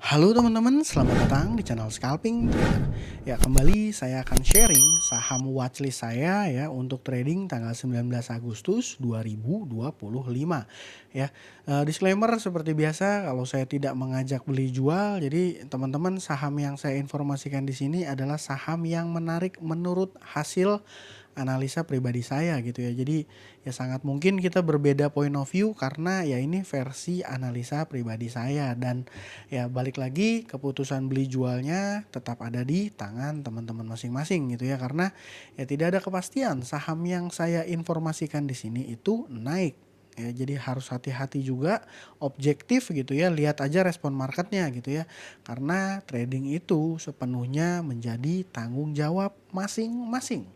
Halo teman-teman, selamat datang di channel Scalping Trader. Ya, kembali saya akan sharing saham watchlist saya ya untuk trading tanggal 19 Agustus 2025. Ya, disclaimer seperti biasa kalau saya tidak mengajak beli jual. Jadi teman-teman, saham yang saya informasikan di sini adalah saham yang menarik menurut hasil analisa pribadi saya gitu ya. Jadi ya sangat mungkin kita berbeda point of view karena ya ini versi analisa pribadi saya, dan ya balik lagi keputusan beli jualnya tetap ada di tangan teman-teman masing-masing gitu ya, karena ya tidak ada kepastian saham yang saya informasikan di sini itu naik. Ya, jadi harus hati-hati juga, objektif gitu ya, lihat aja respon marketnya gitu ya. Karena trading itu sepenuhnya menjadi tanggung jawab masing-masing.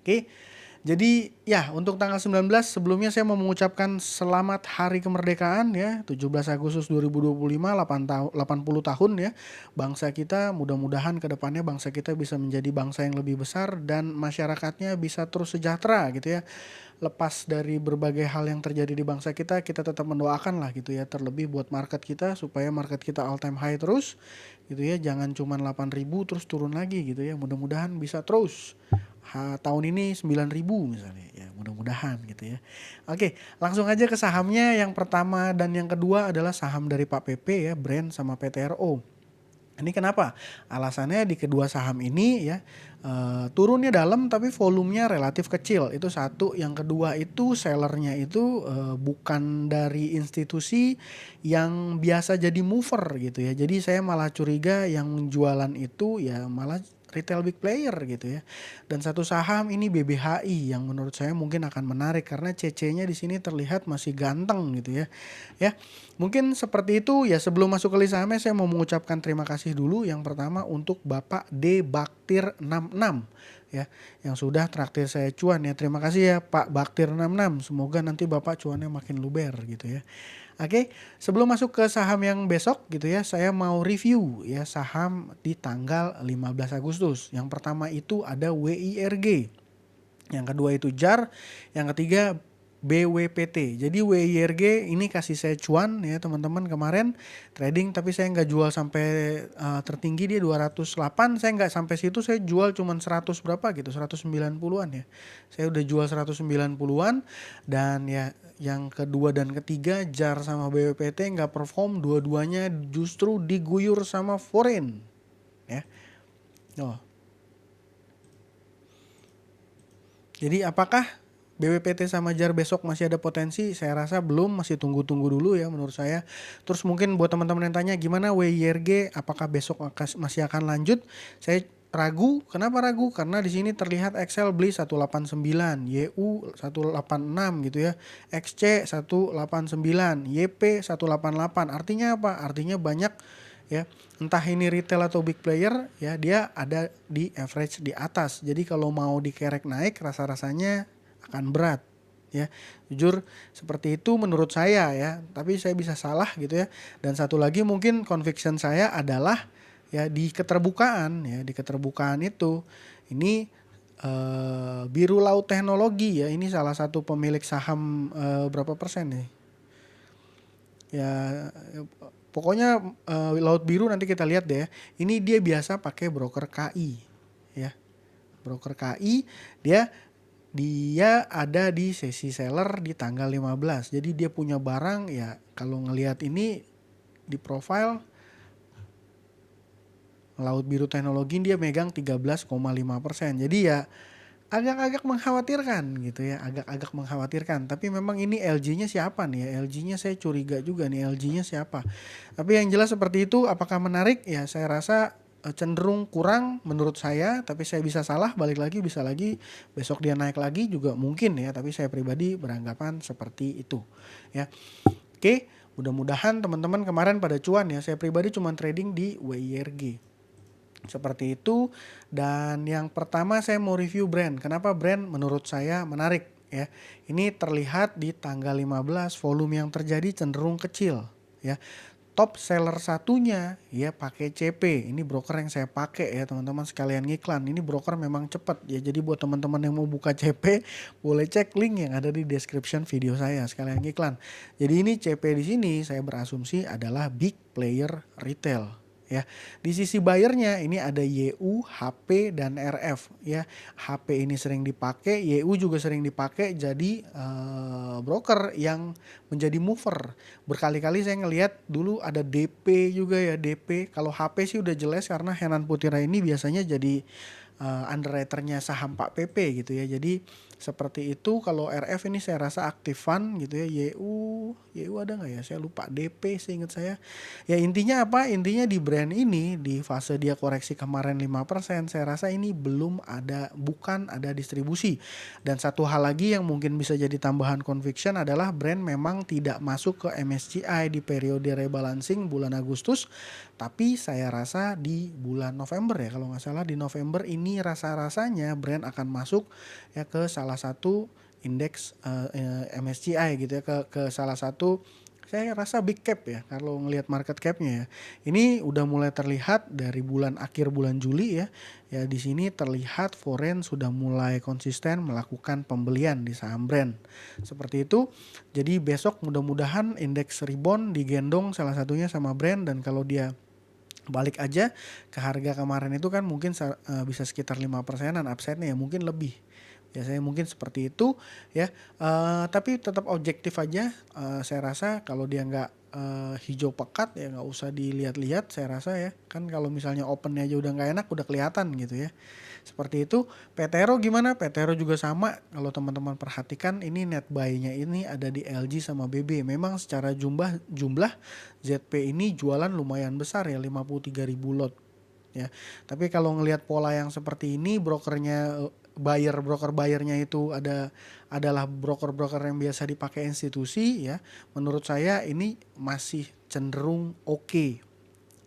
Oke, jadi ya untuk tanggal 19 sebelumnya saya mau mengucapkan selamat hari kemerdekaan ya, 17 Agustus 2025, 80 tahun ya. Bangsa kita, mudah-mudahan ke depannya bangsa kita bisa menjadi bangsa yang lebih besar dan masyarakatnya bisa terus sejahtera gitu ya. Lepas dari berbagai hal yang terjadi di bangsa kita, kita tetap mendoakan lah gitu ya, terlebih buat market kita supaya market kita all time high terus gitu ya. Jangan cuma 8.000 terus turun lagi gitu ya. Mudah-mudahan bisa terus. Tahun ini 9.000 misalnya ya, mudah-mudahan gitu ya. Oke, langsung aja ke sahamnya. Yang pertama dan yang kedua adalah saham dari Pak PP ya, Brand sama PTRO. Ini kenapa? Alasannya di kedua saham ini ya, turunnya dalam tapi volumenya relatif kecil. Itu satu. Yang kedua itu sellernya itu bukan dari institusi yang biasa jadi mover gitu ya. Jadi saya malah curiga yang jualan itu ya malah retail big player gitu ya. Dan satu saham ini BBHI yang menurut saya mungkin akan menarik karena CC-nya di sini terlihat masih ganteng gitu ya. Ya, mungkin seperti itu ya. Sebelum masuk ke list sahamnya, saya mau mengucapkan terima kasih dulu. Yang pertama untuk Bapak D Baktir 66 ya, yang sudah traktir saya cuan ya. Terima kasih ya Pak Baktir 66. Semoga nanti Bapak cuannya makin luber gitu ya. Oke, sebelum masuk ke saham yang besok gitu ya, saya mau review ya saham di tanggal 15 Agustus. Yang pertama itu ada WIRG. Yang kedua itu JAR, yang ketiga BWPT. Jadi WIRG ini kasih saya cuan ya teman-teman kemarin trading, tapi saya nggak jual sampai tertinggi dia 208. Saya nggak sampai situ, saya jual cuman 100 berapa gitu, 190-an ya. Saya udah jual 190-an. Dan ya yang kedua dan ketiga JAR sama BWPT nggak perform, dua-duanya justru diguyur sama foreign ya. Oh. Jadi apakah BWPT sama JAR besok masih ada potensi? Saya rasa belum, masih tunggu-tunggu dulu ya menurut saya. Terus mungkin buat teman-teman yang tanya gimana WIRG, apakah besok masih akan lanjut? Saya ragu. Kenapa ragu? Karena di sini terlihat Excel beli 189, YU 186 gitu ya. XC 189, YP 188. Artinya apa? Artinya banyak ya, entah ini retail atau big player ya, dia ada di average di atas. Jadi kalau mau dikerek naik rasa-rasanya akan berat ya. Jujur seperti itu menurut saya ya, tapi saya bisa salah gitu ya. Dan satu lagi mungkin conviction saya adalah ya di keterbukaan ya, di keterbukaan itu ini Biru Laut Teknologi ya, ini salah satu pemilik saham berapa persen nih ya, pokoknya Laut Biru nanti kita lihat deh. Ini dia biasa pakai broker KI ya. Broker KI dia dia ada di sesi seller di tanggal 15. Jadi dia punya barang ya, kalau ngelihat ini di profile Laut Biru Teknologi dia megang 13,5%. Jadi ya agak-agak mengkhawatirkan gitu ya, agak-agak mengkhawatirkan. Tapi memang ini LG-nya siapa nih ya? LG-nya saya curiga juga nih, LG-nya siapa. Tapi yang jelas seperti itu. Apakah menarik? Ya saya rasa cenderung kurang menurut saya, tapi saya bisa salah, balik lagi bisa lagi besok dia naik lagi juga mungkin ya, tapi saya pribadi beranggapan seperti itu ya. Oke, mudah-mudahan teman-teman kemarin pada cuan ya. Saya pribadi cuma trading di WIRG. Seperti itu. Dan yang pertama saya mau review brand. Kenapa brand menurut saya menarik ya? Ini terlihat di tanggal 15 volume yang terjadi cenderung kecil ya. Top seller satunya ya pakai CP. Ini broker yang saya pakai ya teman-teman sekalian ngiklan. Ini broker memang cepat ya. Jadi buat teman-teman yang mau buka CP boleh cek link yang ada di description video saya sekalian ngiklan. Jadi ini CP di sini saya berasumsi adalah big player retail ya. Di sisi buyernya ini ada YU, HP dan RF ya. HP ini sering dipakai, YU juga sering dipakai jadi broker yang menjadi mover. Berkali-kali saya ngelihat dulu ada DP juga ya, DP. Kalau HP sih udah jelas karena Henan Putira ini biasanya jadi underwriter-nya saham Pak PP gitu ya. Jadi seperti itu. Kalau RF ini saya rasa aktifan gitu ya. YU ada nggak ya? Saya lupa. DP seingat saya. Ya intinya apa? Intinya di brand ini di fase dia koreksi kemarin 5%, saya rasa ini bukan ada distribusi. Dan satu hal lagi yang mungkin bisa jadi tambahan conviction adalah brand memang tidak masuk ke MSCI di periode rebalancing bulan Agustus, tapi saya rasa di bulan November ya, kalau nggak salah di November ini rasa-rasanya brand akan masuk ya ke salah satu indeks MSCI gitu ya, ke salah satu, saya rasa big cap ya kalau ngelihat market capnya ya. Ini udah mulai terlihat dari akhir bulan Juli ya. Ya di sini terlihat foreign sudah mulai konsisten melakukan pembelian di saham brand. Seperti itu. Jadi besok mudah-mudahan indeks rebound digendong salah satunya sama brand, dan kalau dia balik aja ke harga kemarin itu kan mungkin bisa sekitar 5%-an upside-nya ya, mungkin lebih. Biasanya mungkin seperti itu ya. Tapi tetap objektif aja. Saya rasa kalau dia nggak hijau pekat ya nggak usah dilihat-lihat, saya rasa ya. Kan kalau misalnya opennya aja udah nggak enak, udah kelihatan gitu ya. Seperti itu. Petero gimana? Petero juga sama. Kalau teman-teman perhatikan ini net buy-nya ini ada di LG sama BB. Memang secara jumlah ZP ini jualan lumayan besar ya, 53.000 lot ya. Tapi kalau ngelihat pola yang seperti ini, broker buyernya itu adalah broker-broker yang biasa dipakai institusi ya. Menurut saya ini masih cenderung oke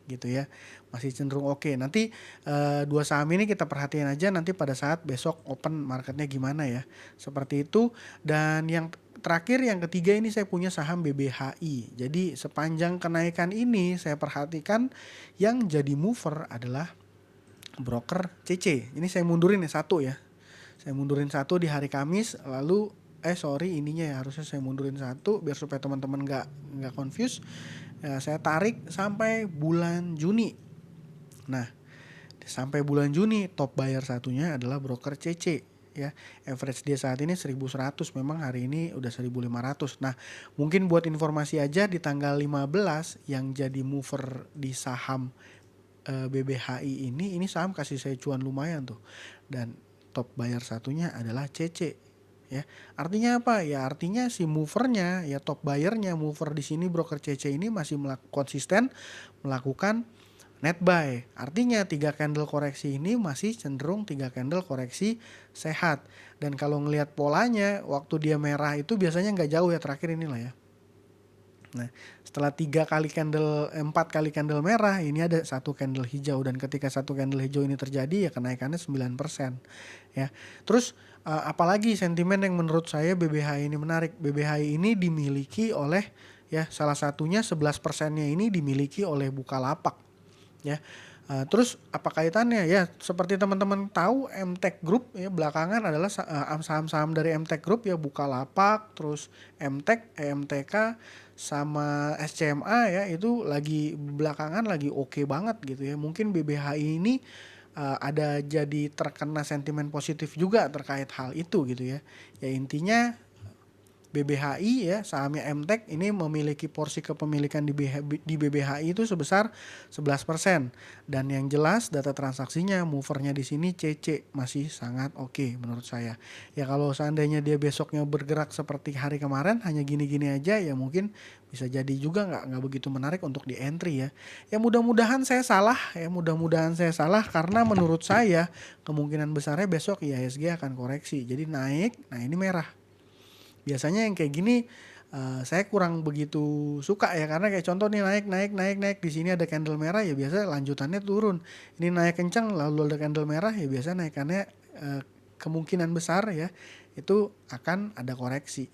gitu ya. Masih cenderung oke. Nanti dua saham ini kita perhatiin aja nanti pada saat besok open marketnya gimana ya. Seperti itu. Dan yang terakhir, yang ketiga ini saya punya saham BBHI. Jadi sepanjang kenaikan ini saya perhatikan yang jadi mover adalah broker CC. Ini saya mundurin ya satu ya. Saya mundurin satu di hari Kamis, lalu ininya ya harusnya saya mundurin satu biar supaya teman-teman nggak confuse. Ya, saya tarik sampai bulan Juni. Nah, sampai bulan Juni top buyer satunya adalah broker CC ya. Average dia saat ini 1.100, memang hari ini udah 1.500. Nah, mungkin buat informasi aja di tanggal 15 yang jadi mover di saham BBHI ini saham kasih saya cuan lumayan tuh. Dan top buyer satunya adalah CC ya. Artinya apa? Ya artinya si movernya ya, top buyernya mover di sini broker CC ini masih konsisten melakukan net buy. Artinya 3 candle koreksi ini masih cenderung 3 candle koreksi sehat. Dan kalau ngelihat polanya waktu dia merah itu biasanya nggak jauh ya, terakhir inilah ya. Nah, setelah 4 kali candle merah, ini ada 1 candle hijau, dan ketika 1 candle hijau ini terjadi ya kenaikannya 9% ya. Terus apalagi sentimen yang menurut saya BBHI ini menarik. BBHI ini dimiliki oleh ya, salah satunya 11%-nya ini dimiliki oleh Bukalapak ya. Terus apa kaitannya ya? Seperti teman-teman tahu, MTech Group ya belakangan adalah saham-saham dari MTech Group ya, Bukalapak, terus MTech, EMTK sama SCMA ya, itu lagi belakangan lagi oke banget gitu ya. Mungkin BBHI ini ada jadi terkena sentimen positif juga terkait hal itu gitu ya. Ya intinya BBHI ya, sahamnya MTech ini memiliki porsi kepemilikan di BBHI itu sebesar 11%. Dan yang jelas data transaksinya, movernya di sini CC masih sangat oke menurut saya. Ya kalau seandainya dia besoknya bergerak seperti hari kemarin hanya gini-gini aja ya mungkin bisa jadi juga nggak begitu menarik untuk di entry ya. Ya mudah-mudahan saya salah, karena menurut saya kemungkinan besarnya besok IHSG akan koreksi. Jadi naik, nah ini merah. Biasanya yang kayak gini saya kurang begitu suka ya, karena kayak contoh nih naik di sini ada candle merah ya biasa lanjutannya turun. Ini naik kencang lalu ada candle merah ya biasa naikannya kemungkinan besar ya itu akan ada koreksi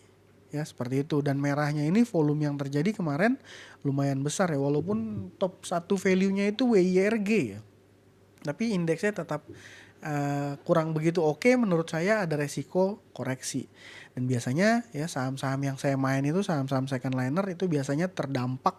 ya, seperti itu. Dan merahnya ini volume yang terjadi kemarin lumayan besar ya, walaupun top 1 value-nya itu WIRG ya, tapi indeksnya tetap kurang begitu oke. Menurut saya ada resiko koreksi. Dan biasanya ya saham-saham yang saya main itu saham-saham second liner itu biasanya terdampak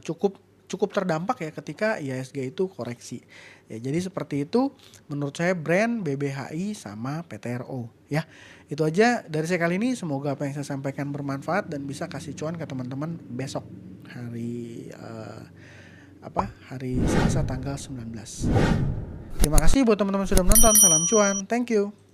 cukup cukup terdampak ya ketika IHSG itu koreksi. Ya, jadi seperti itu menurut saya brand BBHI sama PTRO ya. Itu aja dari saya kali ini, semoga apa yang saya sampaikan bermanfaat dan bisa kasih cuan ke teman-teman besok hari hari Selasa tanggal 19. Terima kasih buat teman-teman sudah menonton. Salam cuan. Thank you.